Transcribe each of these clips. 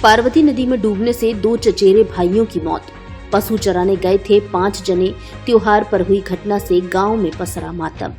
पार्वती नदी में डूबने से 2 चचेरे भाइयों की मौत। पशु चराने गए थे 5 जने, त्योहार पर हुई घटना से गांव में पसरा मातम।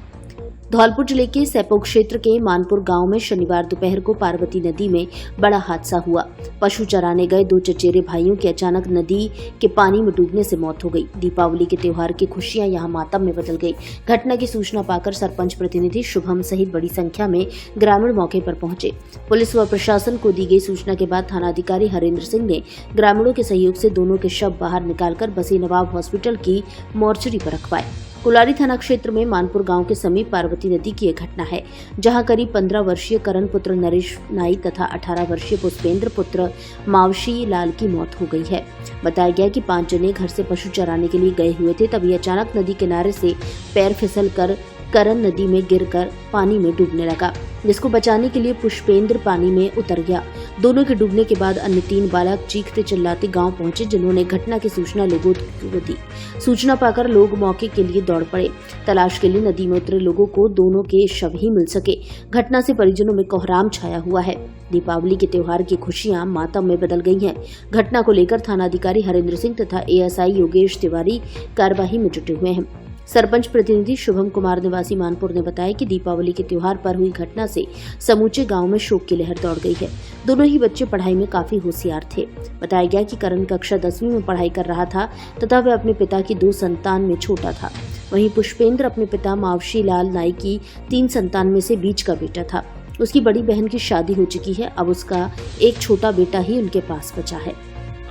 धौलपुर जिले के सैपो क्षेत्र के मानपुर गांव में शनिवार दोपहर को पार्वती नदी में बड़ा हादसा हुआ। पशु चराने गए 2 चचेरे भाइयों की अचानक नदी के पानी में डूबने से मौत हो गई। दीपावली के त्योहार की खुशियां यहां मातम में बदल गई। घटना की सूचना पाकर सरपंच प्रतिनिधि शुभम सहित बड़ी संख्या में ग्रामीण मौके पर पहुंचे। पुलिस व प्रशासन को दी गई सूचना के बाद थानाधिकारी हरेंद्र सिंह ने ग्रामीणों के सहयोग से दोनों के शव बाहर निकालकर बसी नवाब हॉस्पिटल की मोर्चरी पर रखवाए। कुलारी थाना क्षेत्र में मानपुर गांव के समीप पार्वती नदी की यह घटना है, जहां करीब 15 वर्षीय करण पुत्र नरेश नाई तथा 18 वर्षीय पुष्पेंद्र पुत्र मावशी लाल की मौत हो गई है। बताया गया कि 5 जने घर से पशु चराने के लिए गए हुए थे, तभी अचानक नदी किनारे से पैर फिसल कर करण नदी में गिरकर पानी में डूबने लगा, जिसको बचाने के लिए पुष्पेंद्र पानी में उतर गया। दोनों के डूबने के बाद अन्य 3 बालक चीखते चिल्लाते गांव पहुंचे, जिन्होंने घटना की सूचना लोगों को दी। सूचना पाकर लोग मौके के लिए दौड़ पड़े। तलाश के लिए नदी में उतरे लोगों को दोनों के शव ही मिल सके। घटना से परिजनों में कोहराम छाया हुआ है। दीपावली के त्योहार की खुशियां मातम में बदल गई हैं। घटना को लेकर थानाधिकारी हरेंद्र सिंह तथा एएसआई योगेश तिवारी कार्यवाही में जुटे हुए हैं। सरपंच प्रतिनिधि शुभम कुमार निवासी मानपुर ने बताया कि दीपावली के त्योहार पर हुई घटना से समूचे गांव में शोक की लहर दौड़ गई है। दोनों ही बच्चे पढ़ाई में काफी होशियार थे। बताया गया कि करण कक्षा 10वीं में पढ़ाई कर रहा था तथा वह अपने पिता की 2 संतान में छोटा था। वहीं पुष्पेंद्र अपने पिता मावशी लाल नाई की 3 संतान में से बीच का बेटा था। उसकी बड़ी बहन की शादी हो चुकी है, अब उसका एक छोटा बेटा ही उनके पास बचा है।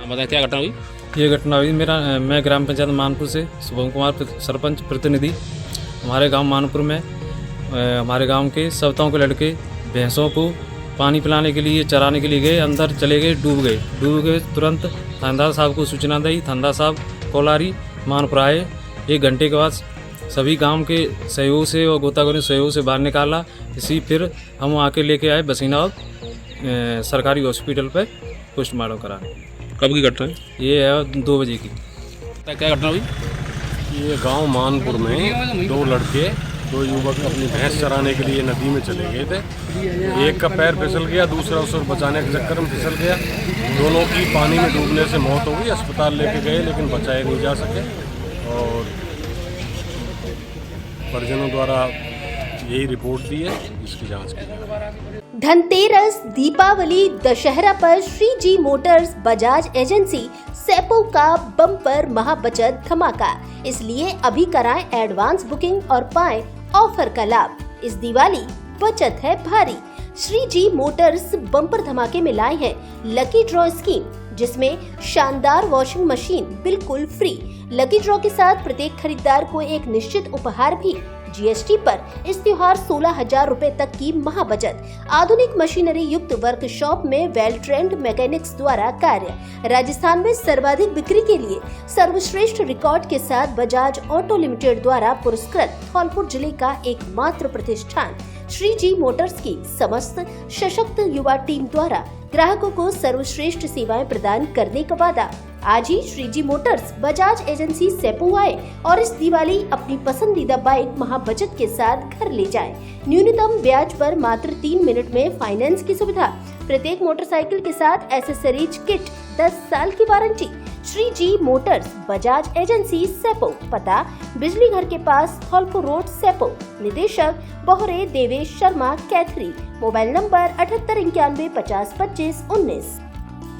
क्या घटना हुई? ये घटना हुई मैं ग्राम पंचायत मानपुर से शुभम कुमार सरपंच प्रतिनिधि। हमारे गांव मानपुर में हमारे गांव के सबताओं के लड़के भैंसों को पानी पिलाने के लिए चराने के लिए गए, अंदर चले गए, डूब गए। तुरंत थानेदार साहब को सूचना दी। थानेदार साहब कोलारी मानपुर आए। 1 घंटे के बाद सभी गांव के सहयोग से और गोताखोरी सहयोग से बाहर निकाला। इसी फिर हम आके लेके आए बसीनाबाद सरकारी हॉस्पिटल पर पोस्टमार्टम कराने। कब की घटना है? ये है 2 बजे की। क्या घटना हुई? ये गांव मानपुर में 2 लड़के 2 युवक अपनी भैंस चराने के लिए नदी में चले गए थे। एक का पैर फिसल गया, दूसरा उसे बचाने के चक्कर में फिसल गया। दोनों की पानी में डूबने से मौत हो गई। अस्पताल लेके गए लेकिन बचाए नहीं जा सके और परिजनों द्वारा यही रिपोर्ट दी है, इसकी जांच की जा रही है। धनतेरस, दीपावली, दशहरा पर श्री जी मोटर्स बजाज एजेंसी सैपो का बम्पर महाबचत धमाका, इसलिए अभी कराएं एडवांस बुकिंग और पाएं ऑफर का लाभ। इस दिवाली बचत है भारी। श्री जी मोटर्स बम्पर धमाके में लाए हैं लकी ड्रॉ स्कीम, जिसमें शानदार वॉशिंग मशीन बिल्कुल फ्री। लकी ड्रॉ के साथ प्रत्येक खरीदार को एक निश्चित उपहार भी। जीएसटी पर इस त्योहार 16,000 रुपए तक की महाबचत। आधुनिक मशीनरी युक्त वर्कशॉप में वेल ट्रेंड मैकेनिक्स द्वारा कार्य। राजस्थान में सर्वाधिक बिक्री के लिए सर्वश्रेष्ठ रिकॉर्ड के साथ बजाज ऑटो लिमिटेड द्वारा पुरस्कृत धौलपुर जिले का एकमात्र प्रतिष्ठान श्री जी मोटर्स की समस्त सशक्त युवा टीम द्वारा ग्राहकों को सर्वश्रेष्ठ सेवाएं प्रदान करने का वादा। आज ही श्री जी मोटर्स बजाज एजेंसी सैपो आए और इस दिवाली अपनी पसंदीदा बाइक महाबचत के साथ घर ले जाएं। न्यूनतम ब्याज पर मात्र 3 मिनट में फाइनेंस की सुविधा। प्रत्येक मोटरसाइकिल के साथ एसेसरीज किट, 10 साल की warranty. Shri Ji Motors Bajaj agency Saipau, पता बिजली घर के पास, धौलपुर रोड, सैपो। निदेशक बोहरे देवेश शर्मा कैथरी। Mobile number 7891 50 25 19।